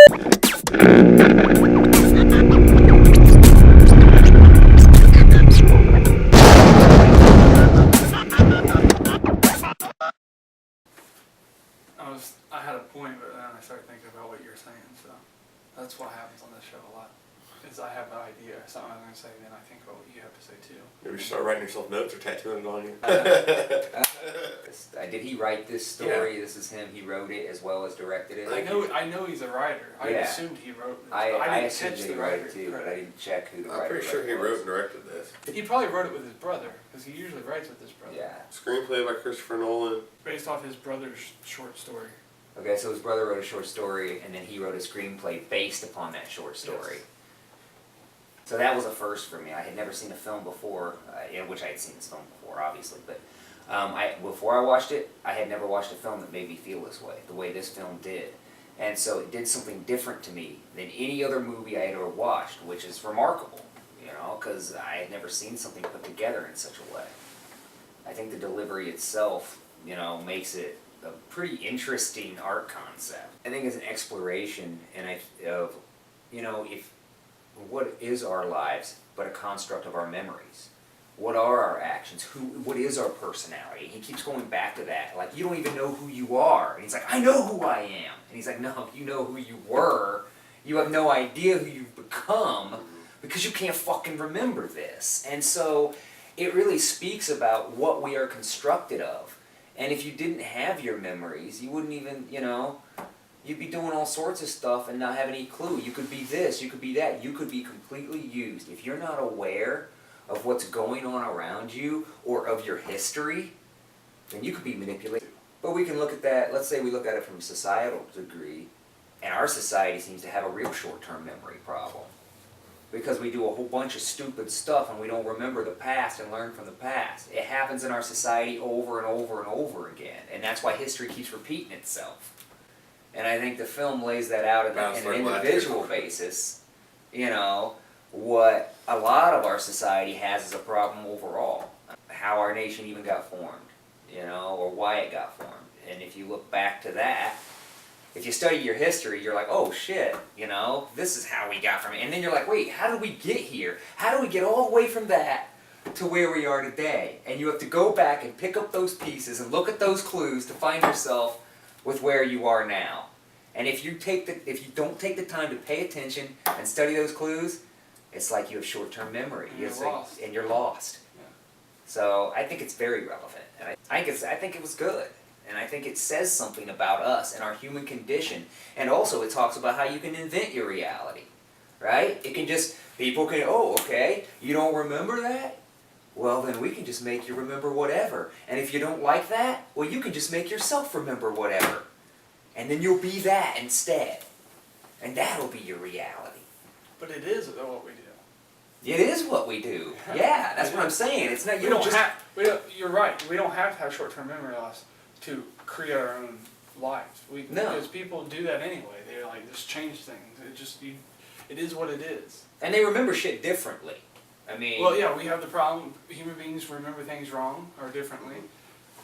I had a point, but then I started thinking about what you're saying, so that's what happens on this show a lot. Is I have an idea, something I'm going to say, then I think about what you have to say too. Maybe start writing yourself notes or tattooing it on you. Did he write this story? Yeah. This is him. He wrote it as well as directed it. I know he's a writer. I assumed he wrote this. I assumed he wrote it too, but I didn't check who the writer was. I'm pretty sure he wrote and directed this. He probably wrote it with his brother, because he usually writes with his brother. Yeah. Screenplay by Christopher Nolan. Based off his brother's short story. Okay, so his brother wrote a short story, and then he wrote a screenplay based upon that short story. Yes. So that was a first for me. I had never seen a film before, which I had seen this film before, obviously, but before I watched it, I had never watched a film that made me feel this way, the way this film did. And so it did something different to me than any other movie I had ever watched, which is remarkable, because I had never seen something put together in such a way. I think the delivery itself, makes it a pretty interesting art concept. I think it's an exploration of what is our lives but a construct of our memories? What are our actions? What is our personality? He keeps going back to that. Like, you don't even know who you are. And he's like, I know who I am. And he's like, no, you know who you were. You have no idea who you've become because you can't fucking remember this. And so it really speaks about what we are constructed of. And if you didn't have your memories, you wouldn't even, you'd be doing all sorts of stuff and not have any clue. You could be this, you could be that, you could be completely used. If you're not aware of what's going on around you or of your history, then you could be manipulated. But we can look at that, let's say we look at it from a societal degree, and our society seems to have a real short-term memory problem. Because we do a whole bunch of stupid stuff and we don't remember the past and learn from the past. It happens in our society over and over and over again, and that's why history keeps repeating itself. And I think the film lays that out in an individual basis, what a lot of our society has as a problem overall. How our nation even got formed, or why it got formed. And if you look back to that, if you study your history, you're like, oh shit, this is how we got from it. And then you're like, wait, how did we get here? How do we get all the way from that to where we are today? And you have to go back and pick up those pieces and look at those clues to find yourself with where you are now. And if you don't take the time to pay attention and study those clues, it's like you have short-term memory. And you're lost. Yeah. So I think it's very relevant. And I think it was good. And I think it says something about us and our human condition. And also it talks about how you can invent your reality. Right? People can, okay, you don't remember that? Well, then we can just make you remember whatever. And if you don't like that, well, you can just make yourself remember whatever. And then you'll be that instead. And that'll be your reality. But it is what we do. It is what we do. Yeah, that's what I'm saying. It's not. You're right. We don't have to have short-term memory loss to create our own lives. Because people do that anyway. They just change things. It is what it is. And they remember shit differently. I mean. Well, yeah, we have the problem. Human beings remember things wrong or differently,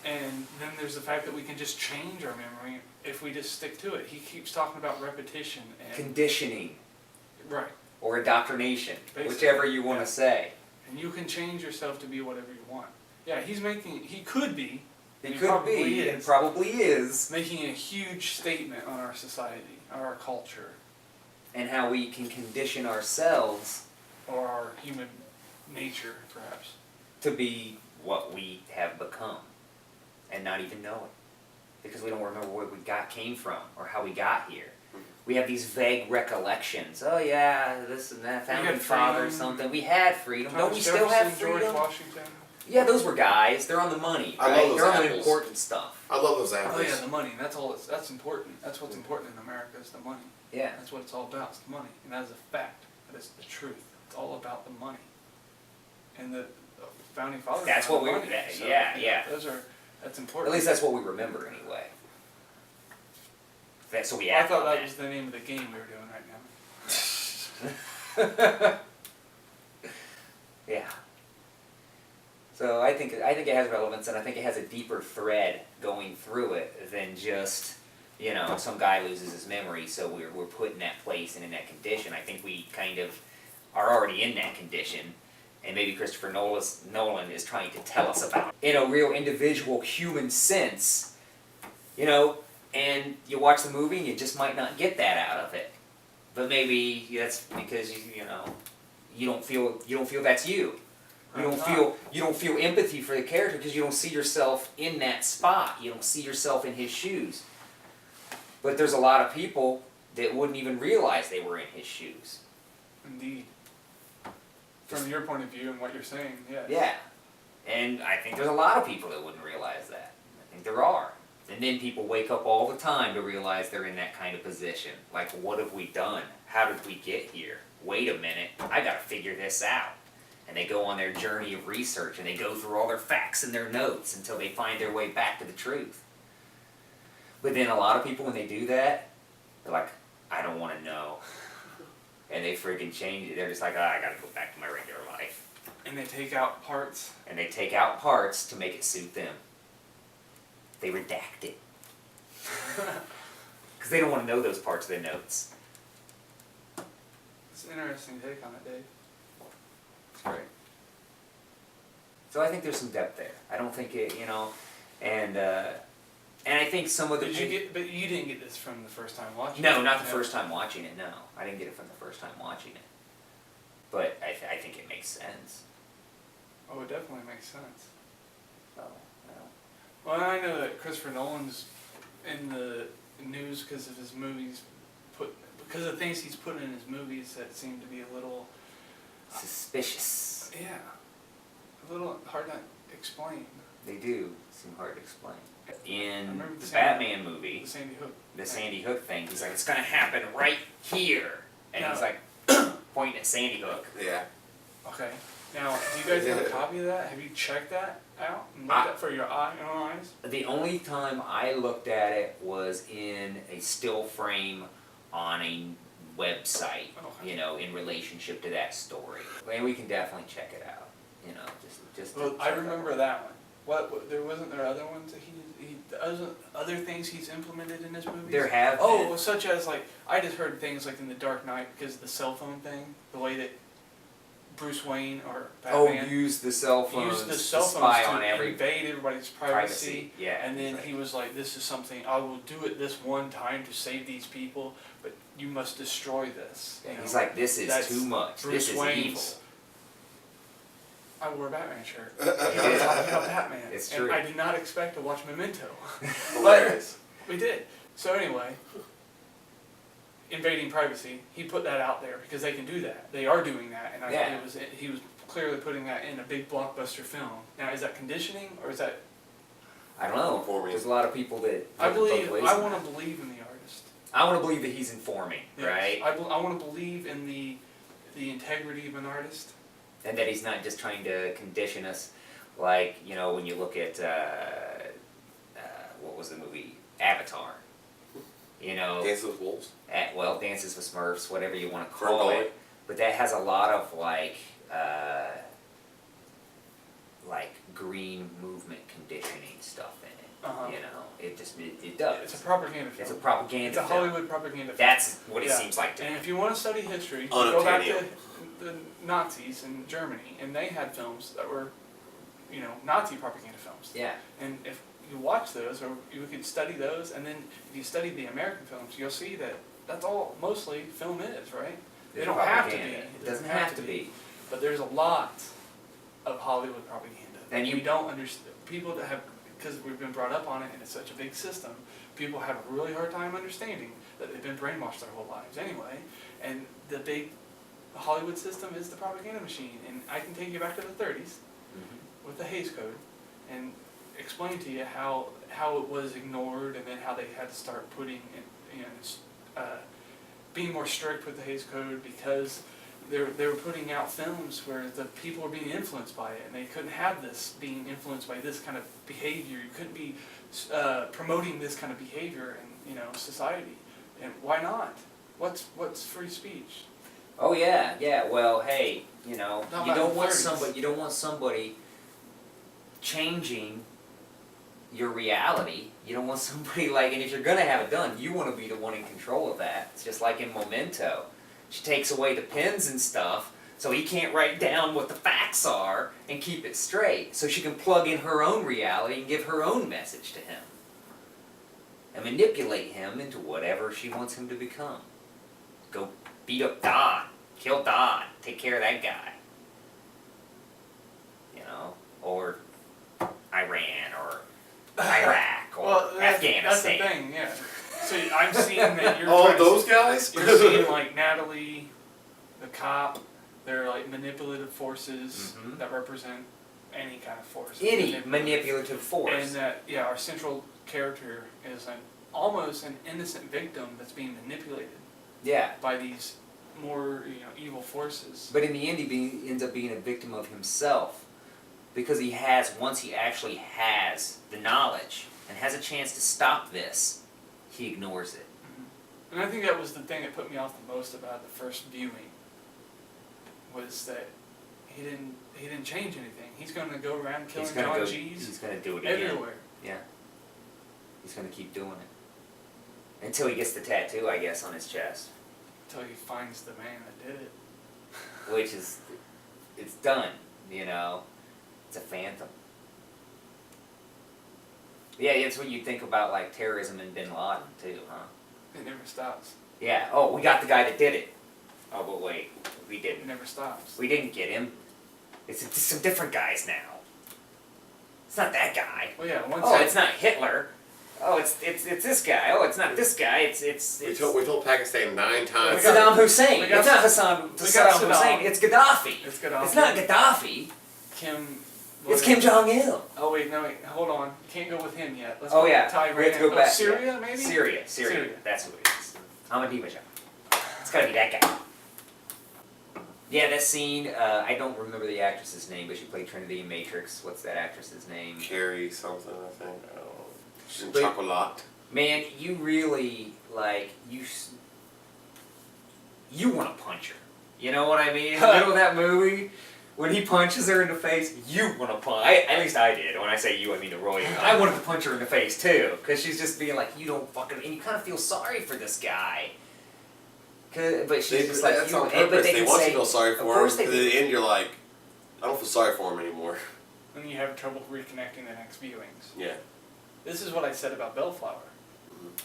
and then there's the fact that we can just change our memory if we just stick to it. He keeps talking about repetition and conditioning. Right. Or indoctrination, whichever you want to say. And you can change yourself to be whatever you want. Yeah, he could be. He probably is. Making a huge statement on our society, our culture. And how we can condition ourselves. Or our human nature, perhaps. To be what we have become. And not even know it. Because we don't remember where we came from, or how we got here. We have these vague recollections. Oh yeah, this and that, founding father or something. We had freedom. Don't we still have freedom? George Washington. Yeah, those were guys. They're on the money, right? They're on the important stuff. I love those apples. Oh yeah, the money. That's important. That's what's important in America is the money. Yeah. That's what it's all about. It's the money, and that is a fact. That is the truth. It's all about the money. And the founding fathers. That's what we. Yeah. That's important. At least that's what we remember anyway. So we I thought that was the name of the game we were doing right now. Yeah. So I think it has relevance, and I think it has a deeper thread going through it than just You know, some guy loses his memory, so we're put in that place and in that condition. I think we kind of are already in that condition, and maybe Christopher Nolan is trying to tell us about it in a real individual human sense, you know, and you watch the movie and you just might not get that out of it. But maybe that's because you don't feel that's you. You don't feel empathy for the character because you don't see yourself in that spot. You don't see yourself in his shoes. But there's a lot of people that wouldn't even realize they were in his shoes. Indeed. From your point of view and what you're saying, yes. Yeah. And I think there's a lot of people that wouldn't realize that. I think there are. And then people wake up all the time to realize they're in that kind of position. Like, what have we done? How did we get here? Wait a minute, I gotta figure this out. And they go on their journey of research and they go through all their facts and their notes until they find their way back to the truth. But then a lot of people, when they do that, they're like, I don't want to know. And they freaking change it. They're just like, oh, I gotta go back to my regular life. And they take out parts. And they take out parts to make it suit them. They redact it. Because they don't want to know those parts of their notes. It's an interesting take on it, Dave. It's great. So I think there's some depth there. I don't think it, you know, and I think some of the... But you didn't get this from the first time watching it? No, not the first time watching it, no. I didn't get it from the first time watching it. But I think it makes sense. Oh, it definitely makes sense. So, you know. Well, I know that Christopher Nolan's in the news because of his movies, because of things he's put in his movies that seem to be a little... suspicious. Yeah. A little hard to explain. They do seem hard to explain. In the Sandy, Batman movie, the Sandy Hook. the Sandy Hook thing, he's like, it's gonna happen right here. And he's like, pointing at Sandy Hook. Yeah. Okay. Now, do you guys have a copy of that? Have you checked that out and looked at for your own eyes? The only time I looked at it was in a still frame on a website, Okay. you know, in relationship to that story. And we can definitely check it out, you know, just to Well, I check it remember out. that one. Wasn't there other ones that other things he's implemented in his movies? There have Oh, been. such as like, I just heard things like in The Dark Knight because of the cell phone thing, the way that Bruce Wayne or Batman use the cell phones used the to cell spy phones on to invade everybody's privacy. Yeah. And then right. he was like, this is something, I will do it this one time to save these people, but you must destroy this. Yeah, you he's know? like, this is That's too much. Bruce This is Wayne's- evil. I wore a Batman shirt. did. Talking about Batman. It's and true. I did not expect to watch Memento. Hilarious. We did. So anyway, invading privacy, he put that out there because they can do that. They are doing that, and I Yeah. think he was clearly putting that in a big blockbuster film. Now, is that conditioning or is that? I don't know. Informing. There's a lot of people that I look both believe. ways I on want that. to believe in the artist. I want to believe that he's informing, Yes. right? I want to believe in the integrity of an artist. And that he's not just trying to condition us, like, you know, when you look at what was the movie Avatar, you know, Dances with Wolves. Dances with Smurfs, whatever you want to For call a it, but that has a lot of like green movement conditioning stuff in it. Uh-huh. You know, it does. It's a propaganda film. It's a propaganda It's a film. Hollywood propaganda film. That's what it Yeah. seems like to And me. if you want to study history, go back to Unobtainium. the Nazis in Germany, and they had films that were, you know, Nazi propaganda films. Yeah. And if you watch those, or you could study those, and then if you study the American films, you'll see that that's all mostly film is, right? They It's don't have to be. propaganda. It doesn't have to be. But there's a lot of Hollywood propaganda. And we don't understand. People that have, because we've been brought up on it, and it's such a big system, people have a really hard time understanding that they've been brainwashed their whole lives anyway. And the big Hollywood system is the propaganda machine. And I can take you back to the 30s with the Hays Code and explain to you how it was ignored, and then how they had to start putting, being more strict with the Hays Code because they were putting out films where the people were being influenced by it, and they couldn't have this being influenced by this kind of behavior. You couldn't be promoting this kind of behavior in society. And why not? What's free speech? Oh yeah, yeah. Well, hey, you know, Not you about don't the want 30s. somebody changing your reality. You don't want somebody like, and if you're gonna have it done, you want to be the one in control of that. It's just like in Memento. She takes away the pens and stuff, so he can't write down what the facts are and keep it straight. So she can plug in her own reality and give her own message to him. And manipulate him into whatever she wants him to become. Go beat up Don. Kill Don. Take care of that guy. You know? Or Iran, or Iraq, or Well, Afghanistan. that's the thing, yeah. So I'm seeing that you're All trying to- those guys? You're seeing like Natalie, the cop, they're like manipulative forces Mhm. that represent any kind of force. Any manipulative force. And that, yeah, our central character is almost an innocent victim that's being manipulated Yeah. by these more, evil forces. But in the end, he ends up being a victim of himself. Because once he actually has the knowledge and has a chance to stop this, he ignores it. And I think that was the thing that put me off the most about the first viewing, was that he didn't change anything. He's going to go around killing John G's He's going to do it again. everywhere. Yeah. He's going to keep doing it. Until he gets the tattoo, I guess, on his chest. Until he finds the man that did it. Which is, it's done, you know. It's a phantom. Yeah, it's what you think about, like, terrorism and Bin Laden, too, huh? It never stops. Yeah, oh, we got the guy that did it. Oh, but wait, we It didn't. never stops. We didn't get him. It's some different guys now. It's not that guy. Well, yeah, Oh, it's not Hitler. Oh, it's this guy. Oh, it's not this guy. It's We told Pakistan 9 times. We got- Saddam Hussein. we got It's not we got Saddam Saddam. Hussein. It's Gaddafi. It's Gaddafi. It's not Gaddafi. Kim. It's Kim Jong-il. Oh wait, no wait, hold on. Can't go with him yet. Let's Oh go yeah, with Iran. we have to go back. Syria, yeah. maybe. Syria. That's who it is. Ahmadinejad. It's gotta be that guy. Yeah, that scene. I don't remember the actress's name, but she played Trinity in Matrix. What's that actress's name? Carrie something, I think. I don't know. She's in But- Chocolat. Man, you really like you want to punch her. You know what I mean? In the middle of that movie, when he punches her in the face, you want to punch. At least I did. When I say you, I mean the Roy. I wanted to punch her in the face too, because she's just being like, you don't fucking, and you kind of feel sorry for this guy. But she's just like, that's you, on but purpose. they They can want you say, to feel sorry of for course him. they But do. at the end, you're like, I don't feel sorry for him anymore. And you have trouble reconnecting the next viewings. Yeah. This is what I said about Bellflower.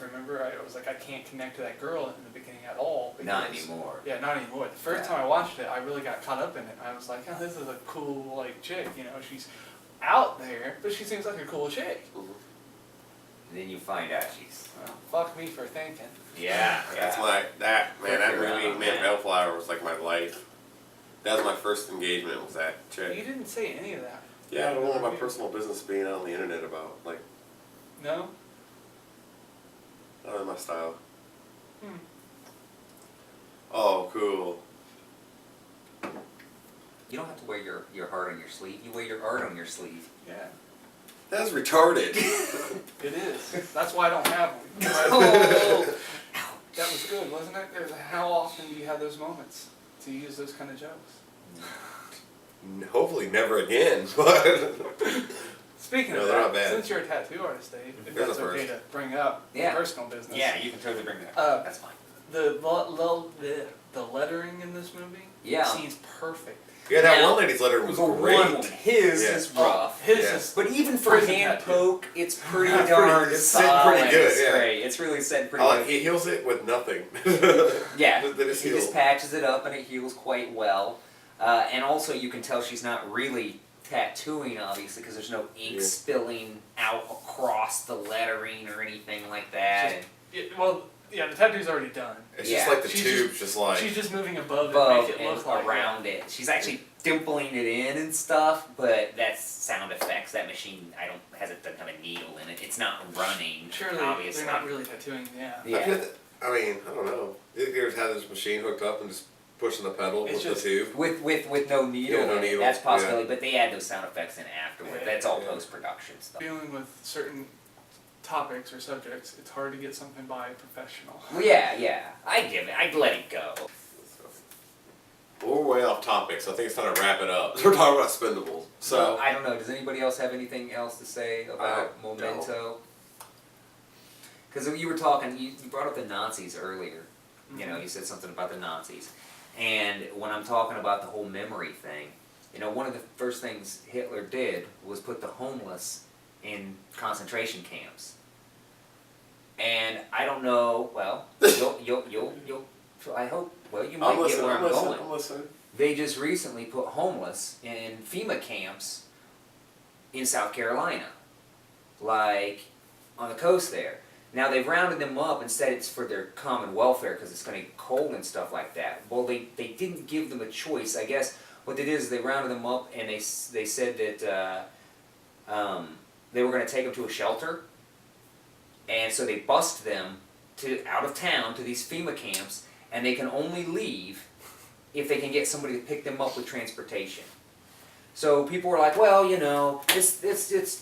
Remember, I was like, I can't connect to that girl in the beginning at all. Not because- anymore. Yeah, not anymore. The first time I watched it, I really got caught up in it. I was like, oh, this is a cool, like, chick. She's out there, but she seems like a cool chick. Mhm. And then you find out she's. Well, fuck me for thinking. Yeah. That's that Quick movie, around, man, man. Bellflower was like my life. That was my first engagement with that You chick. didn't say any of that. Yeah, I don't want my personal business being out on the internet about, like, No? not really my style. Hmm. Oh, cool. You don't have to wear your heart on your sleeve. You wear your art on your sleeve. Yeah. That's retarded. It is. That's why I don't have one. Oh. That was good, wasn't it? How often do you have those moments to use those kind of jokes? Hopefully never again, but Speaking No, of they're that, not bad. since you're a tattoo artist, Dave, if There's that's a okay first. to bring up Yeah. personal business. Yeah, you can totally bring that Uh, up. That's fine. The lettering in this movie Yeah. seems perfect. yeah, that Now, one lady's letter was The great. one woman, his Yeah. is rough. His Yeah. is But even for Prison hand tattoo. poke, it's pretty Pretty- darn it's set solid. pretty good, It's yeah. great. It's really set pretty Like, good. he heals it with nothing. Yeah, They just he heal. just patches it up and it heals quite well. And also you can tell she's not really tattooing, obviously, because there's no ink Yeah. spilling out across the lettering or anything like that. The tattoo's already done. It's Yeah. just like the She's tube's just like. She's just moving above Above it, make it and look like around it. She's actually dimpling it in and stuff, but that's sound effects. That machine, doesn't have a needle in it. It's not running, Surely obviously. they're not really tattooing, yeah. Yeah. I mean, I don't know. You ever had this machine hooked up and just pushing the pedal It's with just- the tube? With no needle, Yeah, no in it, needle, that's a possibility, yeah. but they add those sound effects in afterward. Yeah, That's all yeah. post-production stuff. Dealing with certain topics or subjects, it's hard to get something by a professional. Well, yeah, I'd let it go. What were we're way off topic, so I think it's time to wrap it up. We're talking about Expendables. So I don't know. Does anybody else have anything else to say about Memento? Because you were talking, you brought up the Nazis earlier. Mm-hmm. You know, you said something about the Nazis. And when I'm talking about the whole memory thing, you know, one of the first things Hitler did was put the homeless in concentration camps. And I don't know, well, you'll I hope, well, you might get where I'm going. I'm listening. They just recently put homeless in FEMA camps in South Carolina, like on the coast there. Now they've rounded them up and said it's for their common welfare because it's going to get cold and stuff like that. Well, they didn't give them a choice. I guess what they did is they rounded them up and they said that they were going to take them to a shelter, and so they bussed them out of town to these FEMA camps, and they can only leave if they can get somebody to pick them up with transportation. So people were like, well, you know, it's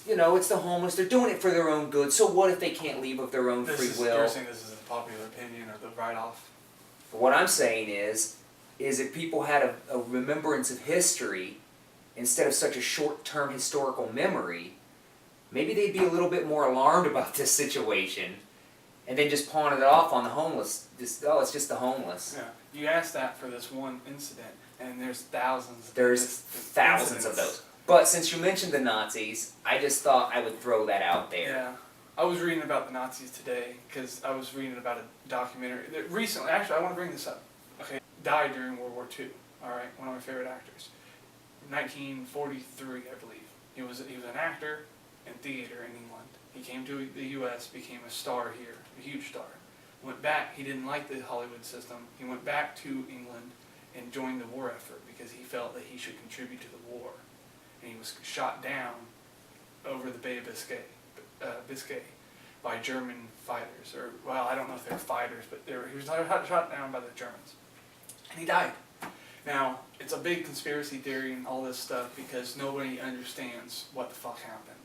you know, it's the homeless. They're doing it for their own good. So what if they can't leave of their own free will? You're saying this is a popular opinion or the write-off? What I'm saying is if people had a remembrance of history instead of such a short-term historical memory, maybe they'd be a little bit more alarmed about this situation, and then just pawn it off on the homeless. Just, oh, it's just the homeless. Yeah. You asked that for this one incident, and there's thousands. There's thousands of those. But since you mentioned the Nazis, I just thought I would throw that out there. Yeah. I was reading about the Nazis today because I was reading about a documentary that recently. Actually, I want to bring this up. Okay, died during World War II. All right, one of my favorite actors. 1943, I believe. He was an actor in theater in England. He came to the U.S., became a star here, a huge star. Went back. He didn't like the Hollywood system. He went back to England and joined the war effort because he felt that he should contribute to the war. And he was shot down over the Bay of Biscay by German fighters, or well, I don't know if they were fighters, but he was shot down by the Germans, and he died. Now it's a big conspiracy theory and all this stuff because nobody understands what the fuck happened,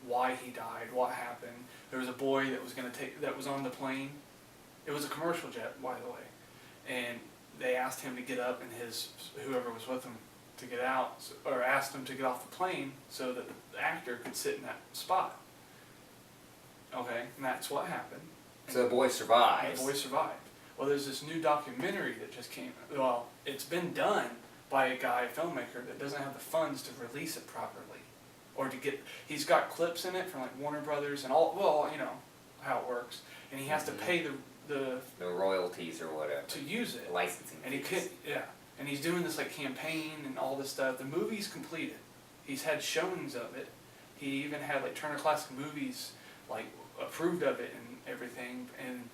why he died, what happened. There was a boy that was on the plane. It was a commercial jet, by the way, and they asked him to get up and whoever was with him to get out, or asked him to get off the plane so that the actor could sit in that spot. Okay, and that's what happened. So the boy survives. The boy survived. Well, there's this new documentary that just came. Well, it's been done by a filmmaker that doesn't have the funds to release it properly, or to get. He's got clips in it from like Warner Brothers and all. Well, you know how it works, and he has to pay the royalties or whatever to use it, licensing. And he could, yeah. And he's doing this like campaign and all this stuff. The movie's completed. He's had showings of it. He even had like Turner Classic Movies like approved of it and everything, and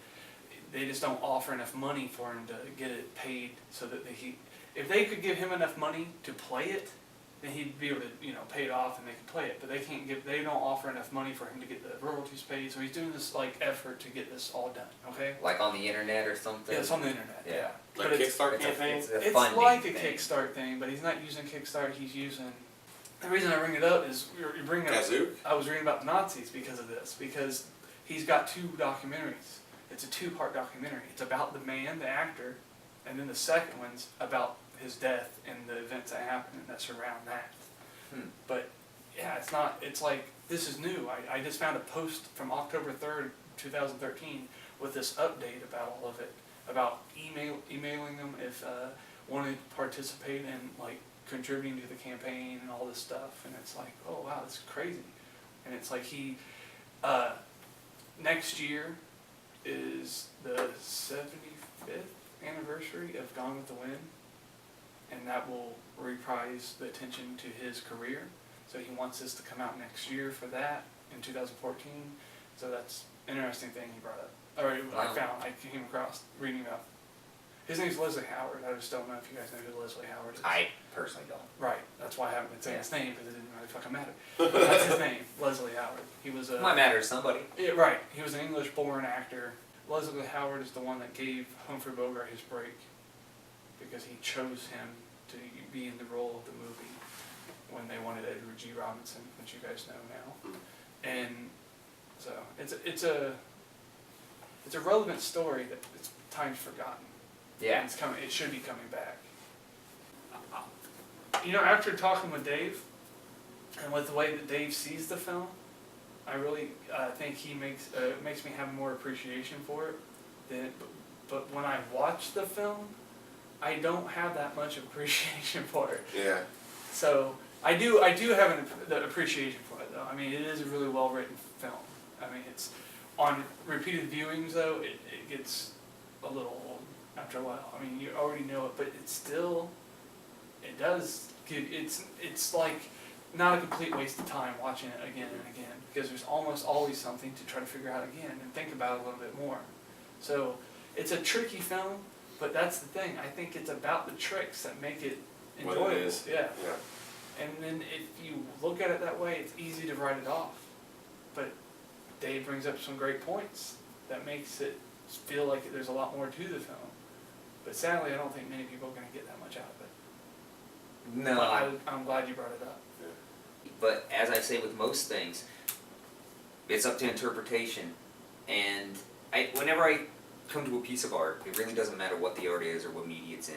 they just don't offer enough money for him to get it paid so that if they could give him enough money to play it, then he'd be able to, you know, pay it off and they can play it. But they don't offer enough money for him to get the royalties paid. So he's doing this like effort to get this all done. Okay. Like on the internet or something. Yeah, it's on the internet. Yeah. Like but Kickstarter campaign. It's like a Kickstart thing, but he's not using Kickstart. He's using. The reason I bring it up is you're bringing up. I was reading about the Nazis because of this, because he's got 2 documentaries. It's a 2-part documentary. It's about the man, the actor, and then the second one's about his death and the events that happened that surround that. But yeah, it's like, this is new. I just found a post from October 3rd, 2013 with this update about all of it, about emailing them if wanted to participate in like contributing to the campaign and all this stuff. And it's like, oh wow, this is crazy. And it's like next year is the 75th anniversary of Gone with the Wind, and that will reprise the attention to his career. So he wants this to come out next year for that in 2014. So that's an interesting thing he brought up. I came across reading about. His name's Leslie Howard. I just don't know if you guys know who Leslie Howard is. I personally don't. Right. That's why I haven't been saying his name, because it didn't really fucking matter. But that's his name, Leslie Howard. He was a. Might matter to somebody. Yeah, right. He was an English-born actor. Leslie Howard is the one that gave Humphrey Bogart his break, because he chose him to be in the role of the movie when they wanted Edward G. Robinson, which you guys know now. And so it's a relevant story that it's time's forgotten. Yeah. And it should be coming back. After talking with Dave, and with the way that Dave sees the film, I really think he makes me have more appreciation for it. But when I watch the film, I don't have that much appreciation for it. Yeah. So I do have the appreciation for it though. I mean, it is a really well written film. I mean, it's on repeated viewings though, it gets a little old after a while. I mean, you already know it, but it does give, it's like not a complete waste of time watching it again and again, because there's almost always something to try to figure out again and think about it a little bit more. So it's a tricky film, but that's the thing. I think it's about the tricks that make it enjoyable. What it is. Yeah. Yeah. And then if you look at it that way, it's easy to write it off. But Dave brings up some great points that makes it feel like there's a lot more to the film. But sadly, I don't think many people are going to get that much out of it. No. But I'm glad you brought it up. But as I say with most things, it's up to interpretation. And whenever I come to a piece of art, it really doesn't matter what the art is or what media it's in.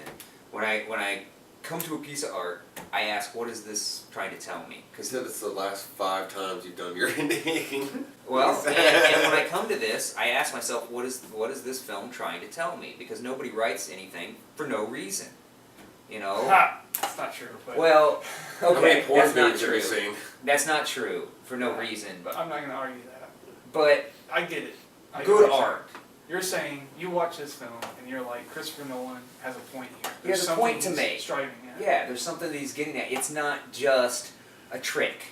When I come to a piece of art, I ask, what is this trying to tell me? You said it's the last 5 times you've done your ending. Well, and when I come to this, I ask myself, what is this film trying to tell me? Because nobody writes anything for no reason. You know? Ha! That's not true. But Well, How many okay, porn that's not movies have true. you seen? That's not true for no reason. But I'm not going to argue that. But I get it. I get good what you're art. saying. You're saying you watch this film and you're like, Christopher Nolan has a point here. He has a something point to he's make. striving at. Yeah, there's something that he's getting at. It's not just a trick.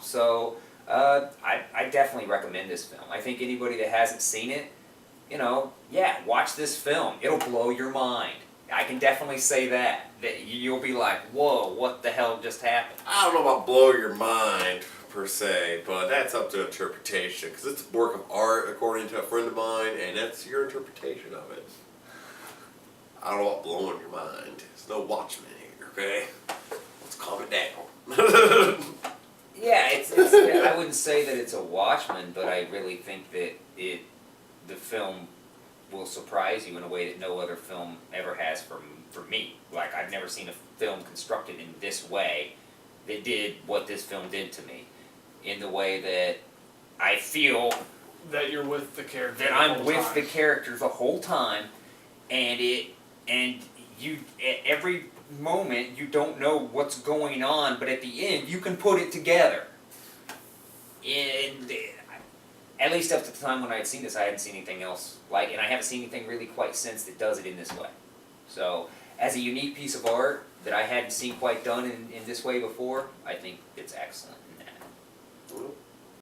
So I definitely recommend this film. I think anybody that hasn't seen it, watch this film. It'll blow your mind. I can definitely say that you'll be like, whoa, what the hell just happened? I don't know about blow your mind per se, but that's up to interpretation, because it's a work of art according to a friend of mine, and that's your interpretation of it. I don't know about blowing your mind. There's no Watchmen here, okay? Let's calm it down. Yeah, I wouldn't say that it's a Watchmen, but I really think that the film will surprise you in a way that no other film ever has for me. Like, I've never seen a film constructed in this way that did what this film did to me. In the way that I feel That you're with the character. that the I'm whole with time. the character the whole time, and you at every moment you don't know what's going on, but at the end you can put it together. And at least up to the time when I had seen this, I hadn't seen anything else like it, and I haven't seen anything really quite since that does it in this way. So, as a unique piece of art that I hadn't seen quite done in this way before, I think it's excellent in that. Well,